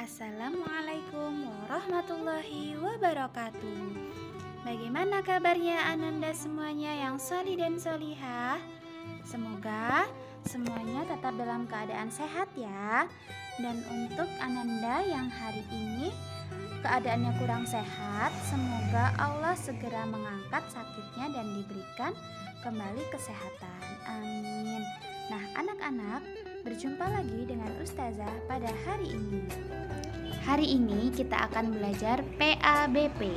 Assalamualaikum warahmatullahi wabarakatuh. Bagaimana kabarnya Ananda semuanya yang sholih dan sholihah? Semoga semuanya tetap dalam keadaan sehat ya. Dan untuk Ananda yang hari ini keadaannya kurang sehat, semoga Allah segera mengangkat sakitnya dan diberikan kembali kesehatan. Amin. Nah, anak-anak, berjumpa lagi dengan Ustazah pada hari ini. Hari ini kita akan belajar PABP.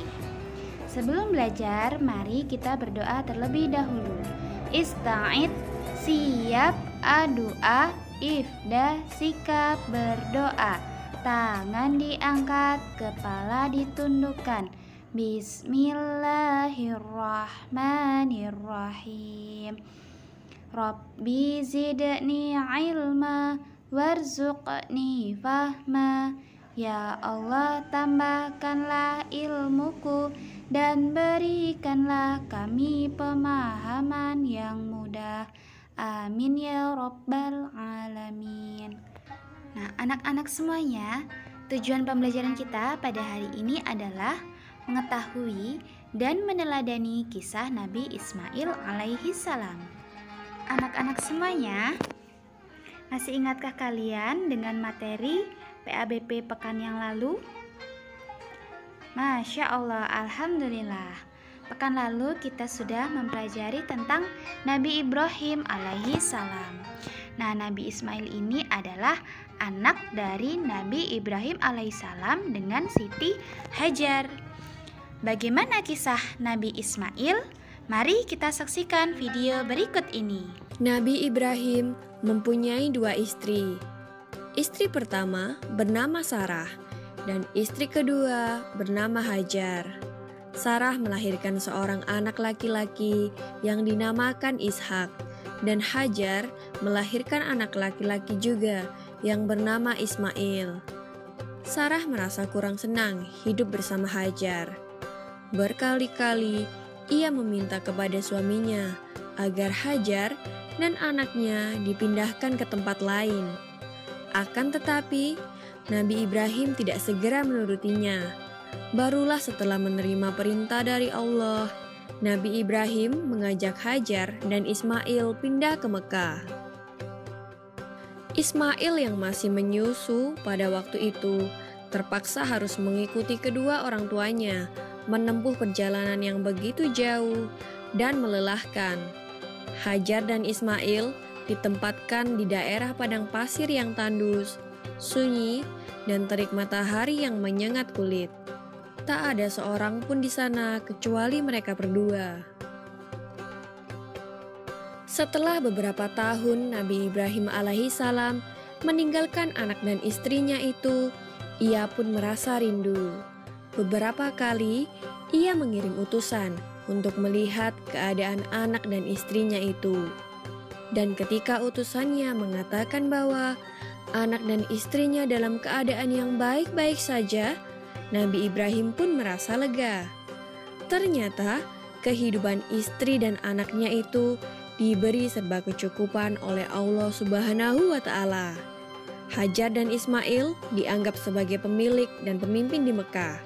Sebelum belajar, mari kita berdoa terlebih dahulu. Ista'id, siap, adua, ifdah, sikap, berdoa. Tangan diangkat, kepala ditundukkan. Bismillahirrahmanirrahim. Rabbi zidni ilma warzuqni fahma. Ya Allah, tambahkanlah ilmuku dan berikanlah kami pemahaman yang mudah. Amin ya rabbal alamin. Nah, anak-anak semuanya, tujuan pembelajaran kita pada hari ini adalah mengetahui dan meneladani kisah Nabi Ismail alaihi salam. Anak-anak semuanya, masih ingatkah kalian dengan materi PABP pekan yang lalu? Masya Allah, Alhamdulillah. Pekan lalu kita sudah mempelajari tentang Nabi Ibrahim alaihi salam. Nah, Nabi Ismail ini adalah anak dari Nabi Ibrahim alaihi salam dengan Siti Hajar. Bagaimana kisah Nabi Ismail? Mari kita saksikan video berikut ini. Nabi Ibrahim mempunyai dua istri. Istri pertama bernama Sarah dan istri kedua bernama Hajar. Sarah melahirkan seorang anak laki-laki yang dinamakan Ishak, dan Hajar melahirkan anak laki-laki juga yang bernama Ismail. Sarah merasa kurang senang hidup bersama Hajar. Berkali-kali ia meminta kepada suaminya agar Hajar dan anaknya dipindahkan ke tempat lain. Akan tetapi, Nabi Ibrahim tidak segera menurutinya. Barulah setelah menerima perintah dari Allah, Nabi Ibrahim mengajak Hajar dan Ismail pindah ke Mekah. Ismail yang masih menyusu pada waktu itu terpaksa harus mengikuti kedua orang tuanya menempuh perjalanan yang begitu jauh dan melelahkan. Hajar dan Ismail ditempatkan di daerah padang pasir yang tandus, sunyi, dan terik matahari yang menyengat kulit. Tak ada seorang pun di sana kecuali mereka berdua. Setelah beberapa tahun Nabi Ibrahim alaihissalam meninggalkan anak dan istrinya itu, ia pun merasa rindu. Beberapa kali ia mengirim utusan untuk melihat keadaan anak dan istrinya itu. Dan ketika utusannya mengatakan bahwa anak dan istrinya dalam keadaan yang baik-baik saja, Nabi Ibrahim pun merasa lega. Ternyata kehidupan istri dan anaknya itu diberi serba kecukupan oleh Allah Subhanahu wa Ta'ala. Hajar dan Ismail dianggap sebagai pemilik dan pemimpin di Mekah,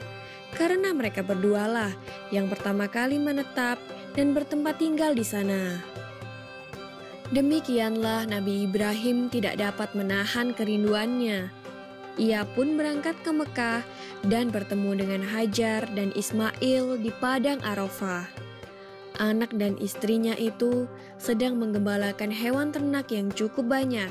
karena mereka berdualah yang pertama kali menetap dan bertempat tinggal di sana. Demikianlah Nabi Ibrahim tidak dapat menahan kerinduannya. Ia pun berangkat ke Mekah dan bertemu dengan Hajar dan Ismail di padang Arafah. Anak dan istrinya itu sedang menggembalakan hewan ternak yang cukup banyak.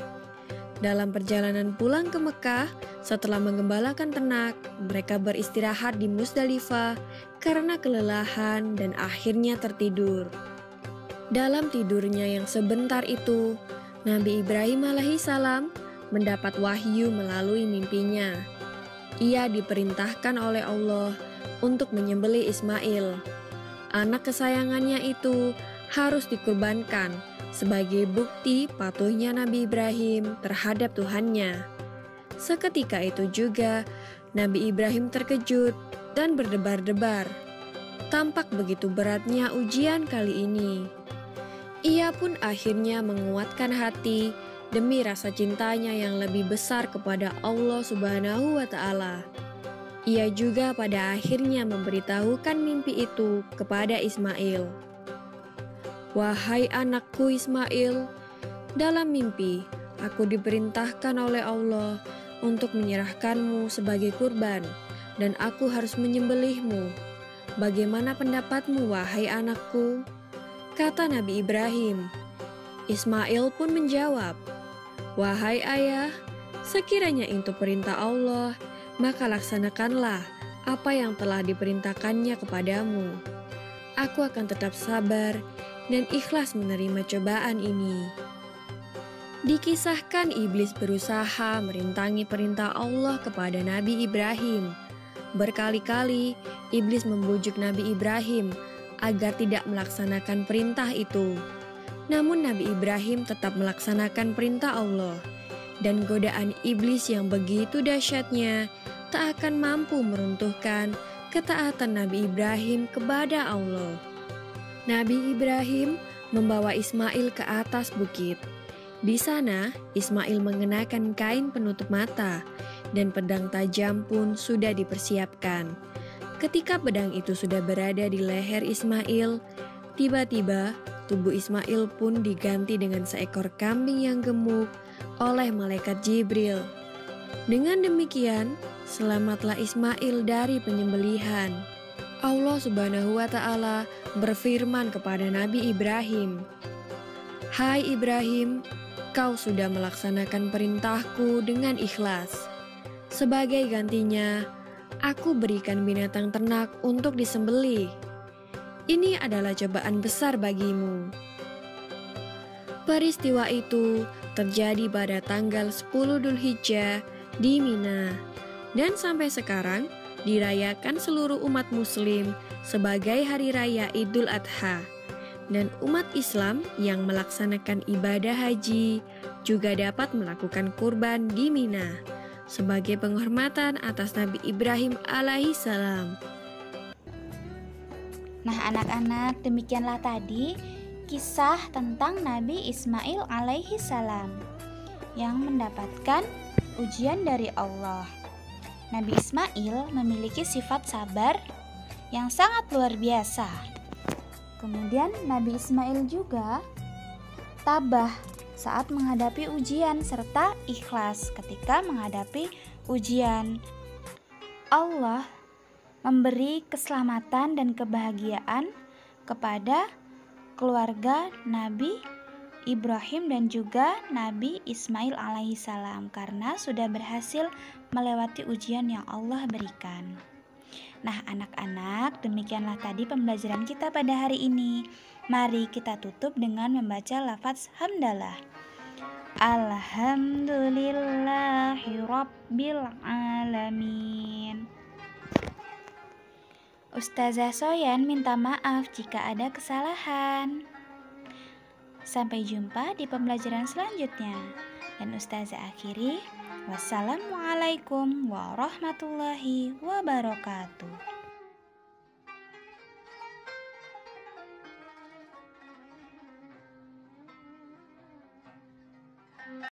Dalam perjalanan pulang ke Mekah, setelah menggembalakan ternak, mereka beristirahat di Musdalifah karena kelelahan dan akhirnya tertidur. Dalam tidurnya yang sebentar itu, Nabi Ibrahim alaihissalam mendapat wahyu melalui mimpinya. Ia diperintahkan oleh Allah untuk menyembelih Ismail. Anak kesayangannya itu harus dikurbankan sebagai bukti patuhnya Nabi Ibrahim terhadap Tuhannya. Seketika itu juga Nabi Ibrahim terkejut dan berdebar-debar. Tampak begitu beratnya ujian kali ini. Ia pun akhirnya menguatkan hati demi rasa cintanya yang lebih besar kepada Allah Subhanahu wa Ta'ala. Ia juga pada akhirnya memberitahukan mimpi itu kepada Ismail. "Wahai anakku Ismail, dalam mimpi aku diperintahkan oleh Allah untuk menyerahkanmu sebagai kurban, dan aku harus menyembelihmu. Bagaimana pendapatmu, wahai anakku?" Kata Nabi Ibrahim. Ismail pun menjawab, "Wahai ayah, sekiranya itu perintah Allah, maka laksanakanlah apa yang telah diperintahkannya kepadamu. Aku akan tetap sabar dan ikhlas menerima cobaan ini." Dikisahkan iblis berusaha merintangi perintah Allah kepada Nabi Ibrahim. Berkali-kali iblis membujuk Nabi Ibrahim agar tidak melaksanakan perintah itu. Namun Nabi Ibrahim tetap melaksanakan perintah Allah, dan godaan iblis yang begitu dahsyatnya tak akan mampu meruntuhkan ketaatan Nabi Ibrahim kepada Allah. Nabi Ibrahim membawa Ismail ke atas bukit. Di sana, Ismail mengenakan kain penutup mata, dan pedang tajam pun sudah dipersiapkan. Ketika pedang itu sudah berada di leher Ismail, tiba-tiba tubuh Ismail pun diganti dengan seekor kambing yang gemuk oleh malaikat Jibril. Dengan demikian, selamatlah Ismail dari penyembelihan. Allah Subhanahu wa Ta'ala berfirman kepada Nabi Ibrahim, "Hai Ibrahim, kau sudah melaksanakan perintahku dengan ikhlas. Sebagai gantinya, aku berikan binatang ternak untuk disembelih. Ini adalah cobaan besar bagimu." Peristiwa itu terjadi pada tanggal 10 Dzulhijjah di Mina, dan sampai sekarang dirayakan seluruh umat muslim sebagai hari raya Idul Adha. Dan umat Islam yang melaksanakan ibadah haji juga dapat melakukan kurban di Mina sebagai penghormatan atas Nabi Ibrahim alaihissalam. Nah anak-anak, demikianlah tadi kisah tentang Nabi Ismail alaihissalam yang mendapatkan ujian dari Allah. Nabi Ismail memiliki sifat sabar yang sangat luar biasa. Kemudian Nabi Ismail juga tabah saat menghadapi ujian serta ikhlas ketika menghadapi ujian. Allah memberi keselamatan dan kebahagiaan kepada keluarga Nabi Ibrahim dan juga Nabi Ismail alaihissalam karena sudah berhasil melewati ujian yang Allah berikan. Nah anak-anak, demikianlah tadi pembelajaran kita pada hari ini. Mari kita tutup dengan membaca lafaz hamdalah. Alhamdulillahirabbil alamin. Ustazah Soyan minta maaf jika ada kesalahan. Sampai jumpa di pembelajaran selanjutnya. Dan Ustazah akhiri, wassalamualaikum warahmatullahi wabarakatuh.